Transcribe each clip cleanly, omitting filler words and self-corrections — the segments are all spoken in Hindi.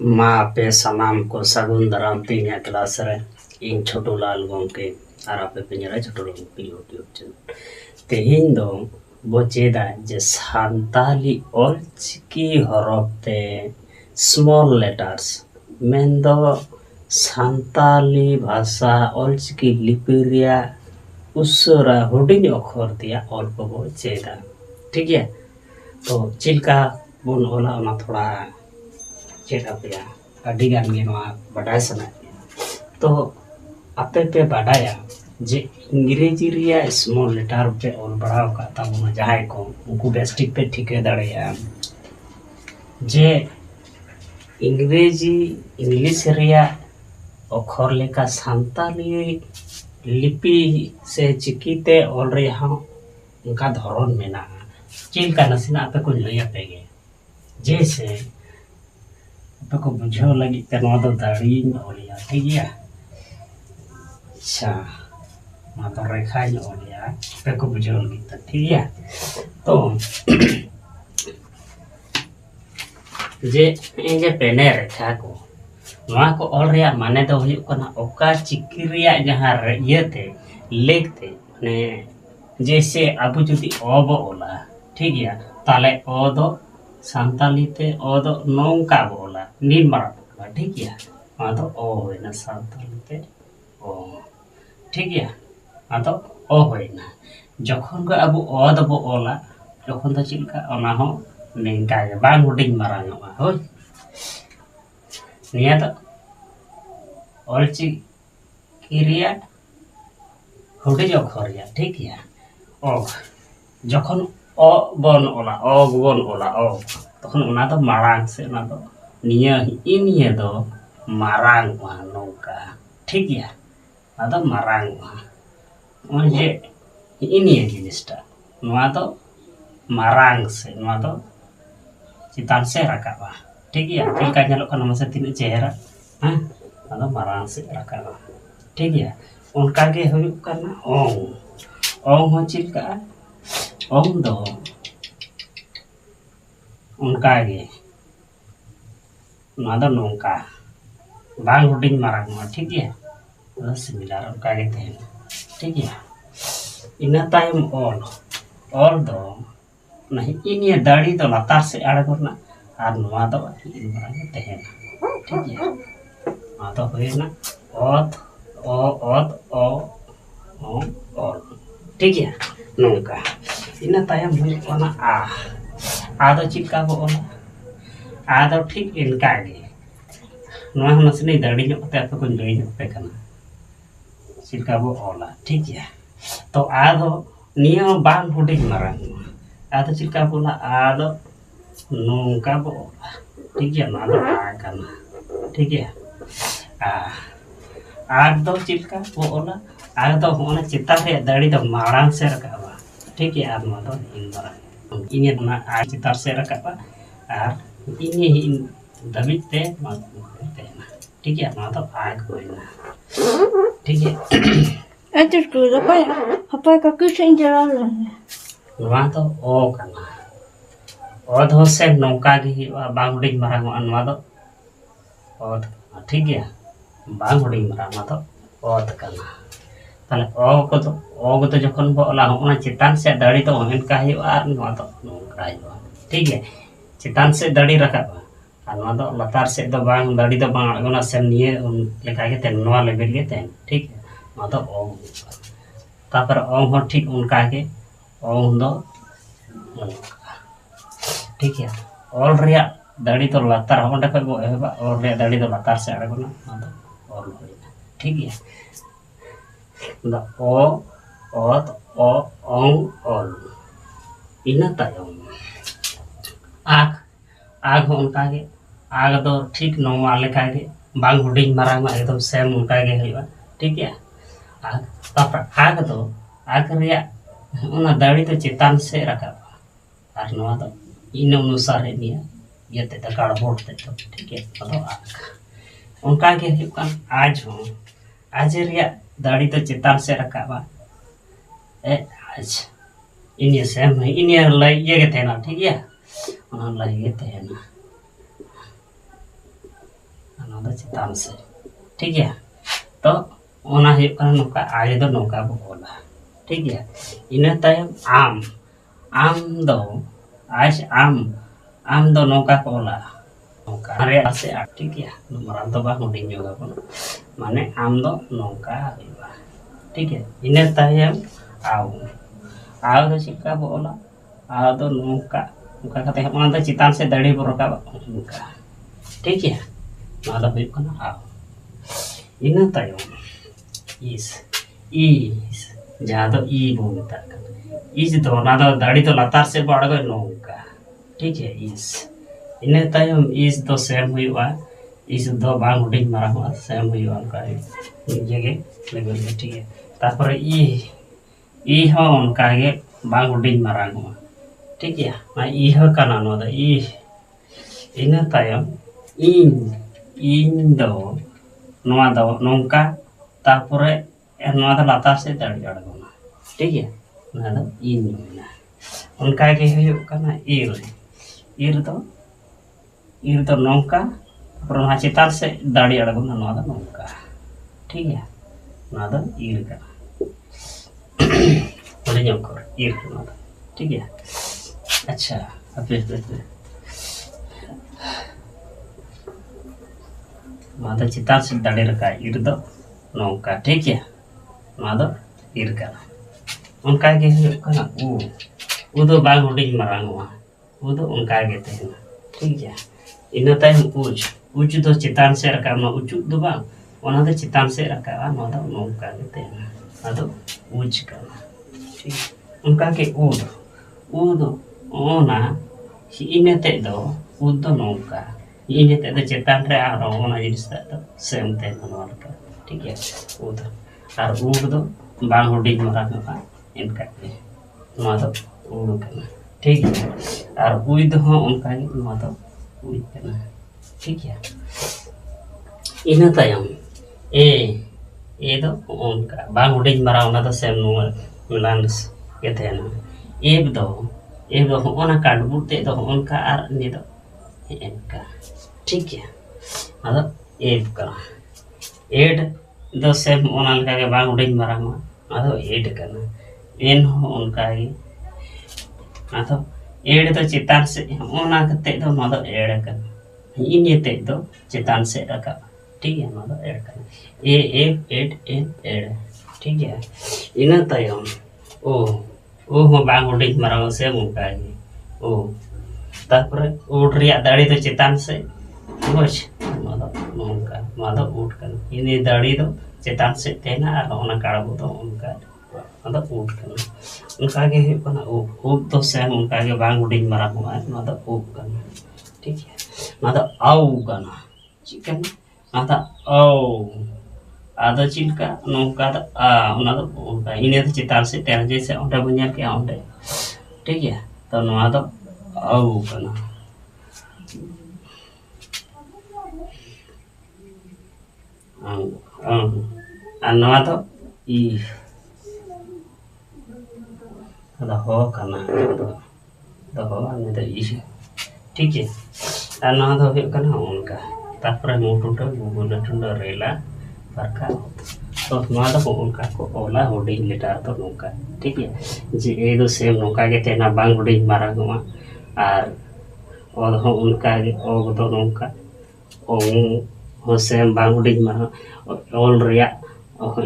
Ma pe sanam ko sagun daram tinya kelas re इन छोटो लाल गंके और आपे पेंजरा छोटो लाल गंके यूट्यूब चैनल तेहिन दो बो चेदा जे सांताली ऑलचिकी हरफ ते स्मॉल लेटर्स मेन दो सांताली भाषा ऑलचिकी लिपिरिया उसरा हुडिंग अक्षर दिया ऑल को बो चेदा ठीक है। तो चिलका बोन ओला ओना थोड़ा चेदा पिया अडी गान गे नवा बडाय सना तो आपे पे बाडाया जे इंग्रेजी रिया स्मॉल लेटर पे ऑल बढ़ाव का ताबो जहाय को उनको बेस्टिक पे ठीके दाड़ेया जे इंग्रेजी इंग्लिश रिया अक्षर लेका सांताली लिपि से चिकीते ऑल रिया उनका धरन मेना चिल का नसीना आपे को लय पेगे जैसे आपे को बुझाव लगी ते नवा दो दाड़ी ओलिया ठीक है। अच्छा मा तो रेखा ओलिया आपे को बुझाव लगी ठीक है। तो जे पेने रेखा को नवा को ऑल रिया माने दो हुई कना ओका चिकी रिया जहां येते लेखते ने जैसे अब जुदी अब ओला ठीक है ताले ओ दो सांताली ते ओ दो नौका बोला नील मारा ठीक है मा तो ओ होइना सांताली ते ओ ठीक है मा तो ओ होइना जखन को अब ओ दबो ओला जखन तो चिलका ओना हो नेंका गे बांग हुडिंग मारांगवा होय निया तो ऑलचिकी रिया हुडिंग अक्षर ठीक है। ओ जखन ओ बन ओला ओ बन ओला ओ तखन उना तो मारांग से उना तो निया इनिया दो मारांग वा नौका ठीक है ना तो मारांग वा मुझे इनिया जिनिसटा नुआ तो मारांग से नुआ तो चितान से रकाबा ठीक है चिलका नेलो कना मसे तिन चेहरा हां ना मारांग से रकाबा ठीक है। उनका के हुई करना ओंग हो चिलका ओंग दो उनका गे नादा नौका बांग हुडिंग मारांग ठीक है तो सिमिलर उनका गे थे ठीक है। इना टाइम ऑल दो नहीं इनिया दाढ़ी तो लातार से अड़गोना और नुआ दो इन मारांग तेहेना ठीक है मा तो होइना ओत ओ ओत ओ ऑल ठीक है नौका इना टाइम हुई कोना आ दो चिका बो ओला आ दो ठीक इनका गे नुआ नसनी दाढ़ी जो ते आपे को लई जो पे कना चिका बो ओला ठीक है। तो आ दो निया बांग हुडिंग मारांग आ दो चिका बोला आ दो नौका बो ओला ठीक है ना दो आ कना ठीक है आ दो चिका बो ओला आ दो होना चिता रे दाढ़ी दो मारांग से रकाबा ठीक है आ नो दो इन Marang ini na a citar sera kapa ar ini damit te ma te na ठीक है ना तो आग होइना ठीक है। Antes tudo, rapaz, que aqui sem geral. नवा तो ओ कना ओ दो से नौका गी बांगुडिंग मारांग अनवा तो ओ ठीक है बांगुडिंग मारांग तो ओ कना ताले ओ को तो जखन बो ओला होना चितान से दाढ़ी तो इनका है और नवा तो नौका है ठीक है। चितान से दाढ़ी रखा और नवा तो लतार से तो बांग दाढ़ी तो बांग अगना से निये लेखा के ते नवा लेवल के ते ठीक है नवा तो ओ तापर ओ हो ठीक उनका के ओ दो ठीक है। ऑल रिया दाढ़ी तो लतार होंडे पे बो एबा ऑल रिया दाढ़ी तो लतार से अड़गना नवा तो ऑल होइना ठीक है। दा ओ ओत ओ ओंग ओल इना तायम आग आग उनका के आग दो ठीक नौवा लेखा के बांग हुडिंग मारांग मा एकदम सेम उनका के हइबा ठीक है। आग तापर आग दो आग रिया उना दाढ़ी तो चितान से रखा और नवा तो इन अनुसार निया येते तकाड़ बोलते तो ठीक है। तो आग उनका के हइबा आज हो आज रिया दाढ़ी तो चितान से रखा ए आज इन्हें सेम है इन्हें लाई ये के थे ना ठीक है उन्हें लाई ये थे ना ᱱᱚᱣᱟ ᱫᱚ ᱪᱮᱛᱟᱱ ᱥᱮᱫ ᱴᱷᱤक ᱜᱮᱭᱟ तो ᱚᱱᱟ ᱦᱩᱭᱩᱜ ᱠᱟᱱᱟ ᱱᱚᱝᱠᱟ आय ᱫᱚ ᱱᱚᱝᱠᱟ ᱵᱚ ᱚᱞᱟ ᱴᱷᱤक ᱜᱮᱭᱟ ᱤᱱᱟᱹ ᱛᱟᱭᱚᱢ आम दो आज आम दो नौका को ओला नौका रे आसे ठीक है नंबर तो बा हुडिंग जोगा बन माने आम दो नौका हुआ ठीक है इने तायम आव दो चिका बो ओला आव दो नौका नौका कते हम दो चितान से दड़ी बो रका नौका ठीक है ना दो हुई कना आव इने तायम इस जहाँ दो ई बो मेता इस दो ना दो दाढ़ी तो लातार से बढ़ गए नौका ठीक है इस इन्हें तायम इस दो सेम हुआ इस दो बांग हुडिंग मारा हुआ सेम हुआ उनका जगह लेवल में ठीक है तापर ई हो उनका ये बांग हुडिंग मारा हुआ ठीक है ना ई हो काना नो दा ई इन्हें तायम इन दो नोआ दो नौका तापर नोआ दो लातार से दाढ़ी अड़गोना ठीक है ना दो इन उनका के हुआ काना ईर तो नौका और चितान से दाड़ी अड़गोना नौका ठीक है ना दो ईर का ईर ठीक है अच्छा अब ना चितान से दाड़ी रखा ईर दो नौका ठीक है ना दो ईर का उनका के हुआ उ दो बांग हुडिंग मारांग हुआ वो तो उनका के तेना ठीक है इना टाइम उच दो चितान से रखा ना उच दो बांग ओना दो चितान से रखा ना दो नौका के तेना अदो उच का ठीक उनका के उ दो ओना इने ते दो उ दो नौका इने ते दो चितान रे आ रो ओना जिनिस दो सेम ते नोल का ठीक है उ दो और उ दो बांग हुडिंग मारांग हुआ इनका के ना दो उ का ठीक है और उद हो उनका तो उद करना ठीक है इना तायम ए दो उनका बांग हुडिंग मारा उना तो सेम नो मिलान के तेना एब दो ओना कार्ड बुते दो उनका और ने दो इनका ठीक है अदो एब का एड दो सेम ओना लगा के बांग हुडिंग मारा मा अदो एड करना एन हो उनका तो एड तो चितान से ओना कते दो ना दो एड कर इने ते दो चितान से रखा ठीक है ना दो एड कर ए एड एड ठीक है इना तायम ओ हो बांग हुडिंग मारा से मुका ओ तापर उड रिया दाड़ी तो चितान से बुझ ना दो उड कर इने दाड़ी दो चितान से तेना और ओना काड़बो दो उनका मतलब ऊट करना उनका के बना ऊप तो सेम उनका के बांग हुडिंग मारा हुआ है मतलब ऊप करना ठीक है मतलब आउ करना चिकन मतलब आउ आधा चिलका नौका तो मतलब उनका इन्हें तो चितान से तेरा जैसे उन्हें बुनिया क्या उन्हें ठीक है तो नवा तो आउ करना नवा तो ई ada ho kana do ho ane da is ठीक है ana do hu kana unka tapre motu to google to rela barka तो नवा तो उनका को ओला होडिंग लेटर तो नौका ठीक है जे ए दो सेम नौका के तेना बांग होडिंग मारा हुआ और और हो उनका के ओ दो नौका ओ हो सेम बांग होडिंग मारा ऑल रिया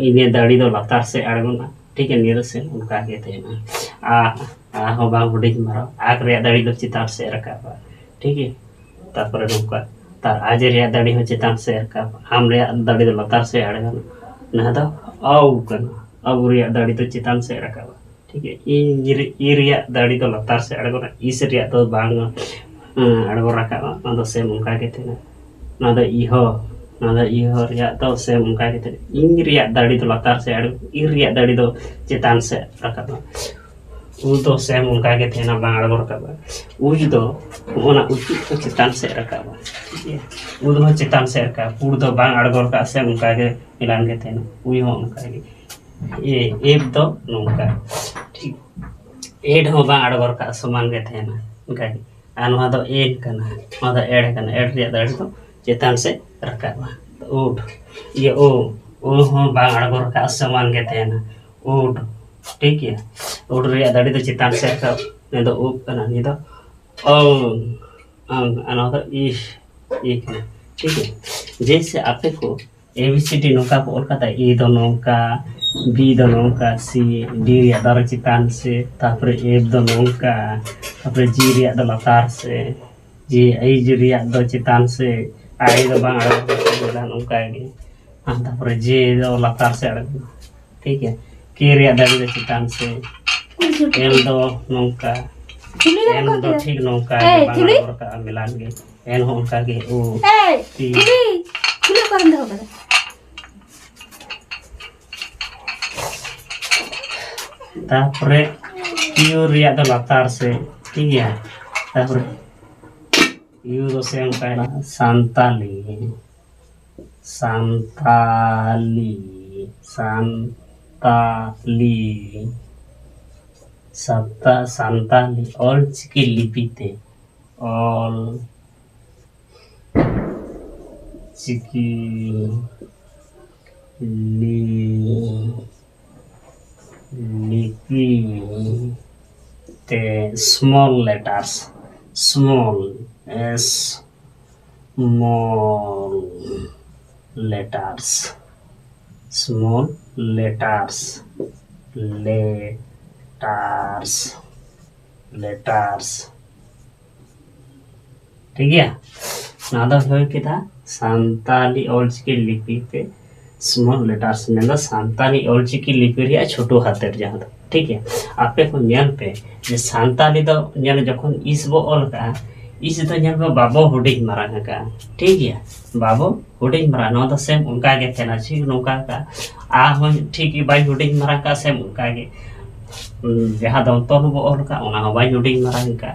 इने दाड़ी दो लतार से अड़गोना ठीक है नीर से उनका के तेना हो बांग हुडिंग मारा आग रे दाड़ी दो चितान से रखा ठीक है तापर नौका तार आज रे दाड़ी हो चितान से रखा हम रे दाड़ी दो लतार से अड़गोना ना तो आउ करना अब रिया दाड़ी तो चितान से रखा ठीक है ई रिया दाड़ी तो लतार से अड़गोना इस रिया तो बांग अड़गो रखा ना तो सेम उनका के तेना ना तो इहो रिया तो सेम उनका के तेना इन रिया दाड़ी तो लतार से अड़गो ई रिया दाड़ी तो चितान से रखा उ तो सेम उनका के तेना बांग अड़गो रखा उज दो ओना उची तो चितान से रखा ठीक है उ दो चितान से रखा पूर दो बांग अड़गो रखा सेम उनका के मिलान के तेना उई हो उनका के एक दो नौका ठीक एड हो बांग अड़गो रखा समान के तेना उनका के आनवा दो एड कना मादा एड कना एड रिया दाड़ी तो चेतान से रकाबा ऊट ये ओ हो बांग अड़गो रका समान के तेना ऊट ठीक है ऊट रे दाड़ी तो चेतान से रकाब ने तो ऊप कना नि तो अना तो इश ठीक है जैसे आपे को ABCD नौका को और कता ए दो नौका बी दो नौका सी डी रे दार चितान से तापरे एफ दो नौका तापरे जी रे दो लतार से जी एच रे दो चितान से आई दो बांग अड़गो नौका गे हाँ तापरे जे दो लतार से अड़गो ठीक है के रे दाड़ी दो चितान से एल दो नौका एन दो ठीक नौका बांग अड़गो का मिलान गे एन हो उनका गे ओ टी खुले कर दो बड़ा तापरे क्यू रे दो लतार से ठीक है तापरे यू दो से उनका सांताली सांताली सांताली सप्ता सांताली और चिकी लिपिते और चिकी लिपि ते small letters small small letters small letters letters letters ठीक है ना तो हो किता सांताली ऑलचिकी लिपि पे स्मॉल लेटर्स ने दा सांताली ऑलचिकी लिपि रे छोटो हाथेर जहां दो ठीक है आपे को नेल पे जे सांताली दो नेल जखन इस बो ऑल का इस तो नेल पे बाबो हुडिंग मारा का ठीक है बाबो हुडिंग मारा नो तो सेम उनका के थेना छी नोका का आ हो ठीक है बाई हुडिंग मारा का सेम उनका के जहां दो तो बो ऑल का ओना बाई हुडिंग मारा का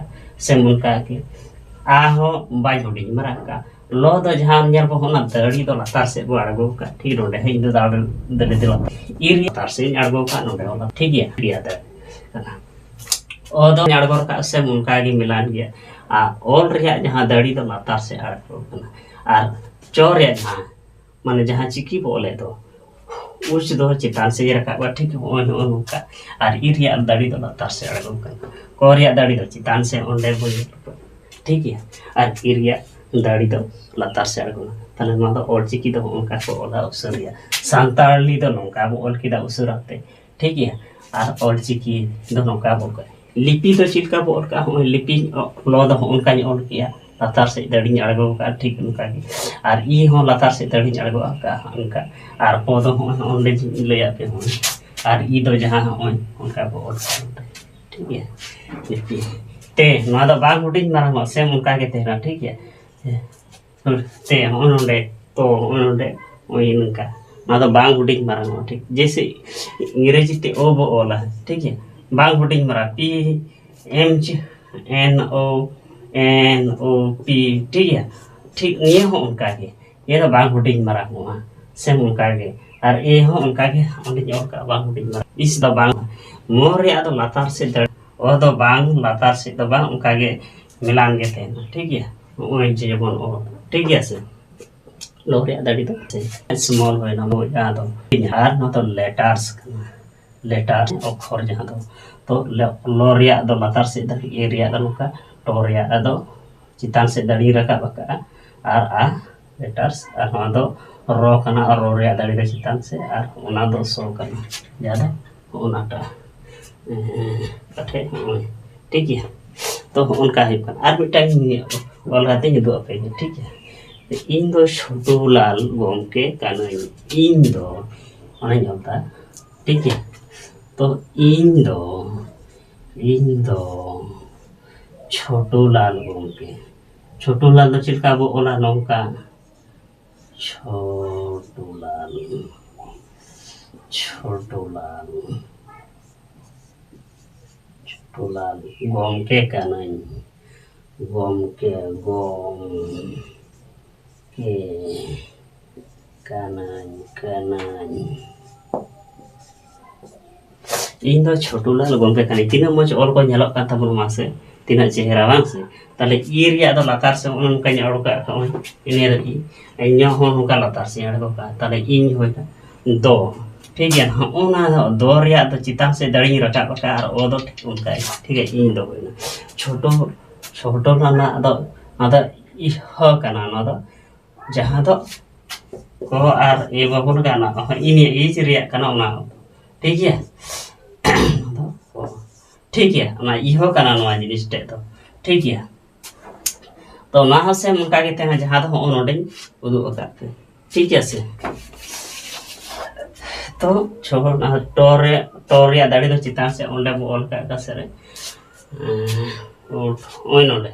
सेम उनका के आ हो बाई हुडिंग मारा का लो दो जहां नेल बो होना दड़ी तो लतार से बो अड़गो का ठीक रोडे हिंद दाड़ दले दिला इर तार से अड़गो का नोडे होला ठीक है दिया दे ओ दो अड़गो का से उनका के मिलान गया आ ऑल रिया जहां दड़ी तो लतार से अड़गो कना और चोर या जहां माने जहां चिकी बोले तो उस दो चितान से रखा ठीक है उनका और इरिया दड़ी तो लतार से अड़गो कना कोरिया दड़ी तो चितान से ओंडे बो ठीक है और इरिया दाड़ी दो लतार से अड़गोना ताले नो दो ऑलचिकी दो उनका को ओला उसरिया सांताली दो नोका बो ऑल की दा उसराते ठीक है और ऑलचिकी दो नोका बो लिपि तो चिलका बो का हो लिपि लो दो उनका ऑल किया लतार से दड़ी अड़गो का ठीक उनका की और ई हो लतार से दड़ी अड़गो का उनका और ओ दो ओंडे लेया पे हो और ई दो जहां हो उनका बो ऑल ठीक है लिपि ते नो दो बाग हुडिंग मारा से उनका के तेरा ठीक है ते ओनोंडे तो ओनोंडे ओई नका ना तो बांग हुडिंग मारा ठीक जैसे अंग्रेजी ते ओ बो ओला ठीक है बांग हुडिंग मारा PMGNONOP ठीक है ठीक ये हो उनका के ये तो बांग हुडिंग मारा हुआ सेम उनका के और ए हो उनका के ओंडे जो का बांग हुडिंग मारा इस तो बांग मोरे आ तो लतार से दड़ ओ तो बांग लतार से तो बांग उनका के मिलान के थे ठीक है ओए जेबन ओ ठीक है से लोरे दाड़ी तो स्मॉल होय ना वो या तो यार ना तो लेटर्स लेटर अक्षर जहां तो लोरिया दो लतार से दाड़ी एरिया दो नोका टोरिया दो चितान से दाड़ी रका बका और आ लेटर्स और ना दो रो कना और रोरिया दाड़ी दो चितान से और ओना दो सो कना ज्यादा ओनाटा कठे ठीक है तो उनका है और मिटाई वाल रहते हैं दो पे ठीक है इन दो छोटू लाल गोमके काना इन दो अने होता ठीक है तो इन दो छोटू लाल गोमके छोटू लाल तो चिलका बो ओला नौका छोटू लाल गोमके काना गोमके कानाई इन दो छोटू लाल गोमके कानी तीना मज ऑल को नेलो का तबन मासे tina chehra bang se tale i ria do latar se onka nya oka ka on ini do i nya hon ka latar se aड़go ka tale in hoi ka do ठीक है ना ओना दो रिया तो चितान से दड़ी रटा का और ओ दो उनका ठीक है इन दो छोटो छोटो ना अदा इ ह कना ना दो जहां दो को आर ए बाबुन गाना इन इज रिया कना ओना ठीक है ठीक है ना इ ह कना नवा जिनिस टे तो ठीक है तो ना से उनका के तेना जहां दो ओनोडे उदु का ठीक है से तो छोड़ ना टोरे दाड़ी तो चितान से ओंडे बो ऑल का सरे ओय नोले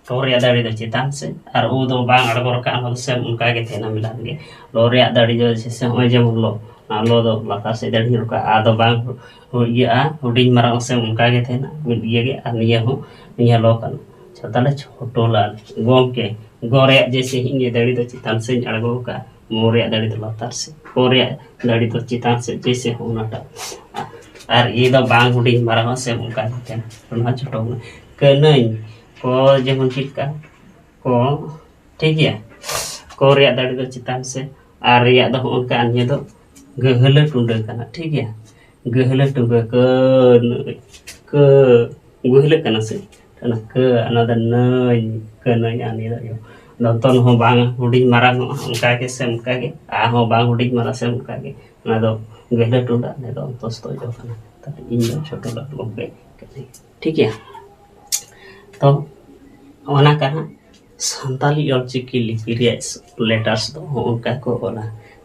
टोरे दाड़ी तो चितान से और उ दो बांग अड़गोर का हो से उनका के थे ना मिला के लोरे दाड़ी जो से ओय जे मुलो ना लो दो लता से दाड़ी रुका आ दो बांग हो ये हुडिंग मारा से उनका के थे ना मिल ये के अनिया हो निया लो कन छताले छोटो लाल गोम के गोरे जैसे हिंगे दाड़ी तो चितान से अड़गो का मोरे दाड़ी तो लतार से कोरे दाड़ी तो चितान से जैसे होनाटा और ये दो बांग हुडिंग मारा हो से उनका के ना छोटो कनई को जेमन चिका को ठीक है कोरे दाड़ी तो चितान से और या दो उनका अन्य दो गहले टुंडे कना ठीक है गहले टुंडे क गहले कना से कना क अनदर नई कनई आनी दो नतन हो बांग हुडिंग मारा उनका के से उनका के आ हो बांग हुडिंग मारा से उनका के ना दो गहले टुंडा ने दो तस्तो जो कना त इन छोटो लोग पे ठीक है तो ओना कना संताली ऑलचिकी लिपि रे लेटर्स दो उनका को ओला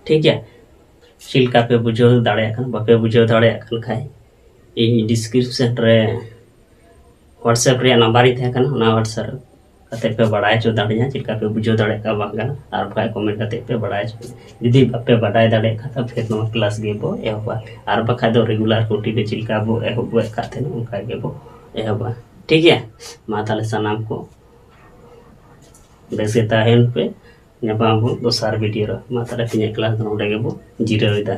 ठीक है चिलका पे बुझो दाड़े कन बापे बुझो दाड़े कन खाय इ डिस्क्रिप्शन रे व्हाट्सएप रे नंबर थे कन ना व्हाट्सएप कते पे बढ़ाए चो दाड़िया चिलका पे बुझो दाड़े का बांगन और भाई कमेंट कते पे बढ़ाए चो यदि बापे बढ़ाए दाड़े खाता फिर नो क्लास गेबो एहबा और बखा दो रेगुलर कोटी पे चिलका बो एहबो खाते न उनका गेबो एहबा ठीक है माताले सनाम को बेसे ताहेन पे ᱧᱟᱯᱟᱢ ᱵᱚ ᱫᱚᱥᱟᱨ ᱵᱷᱤᱰᱤᱭᱳ ᱨᱮ ᱢᱟ ᱛᱟᱦᱞᱮ ᱛᱤᱧᱟᱹᱜ ᱠᱞᱟᱥ ᱫᱚ ᱱᱚᱰᱮ ᱜᱮᱵᱚ ᱡᱤᱨᱟᱹᱣ ᱮᱫᱟ।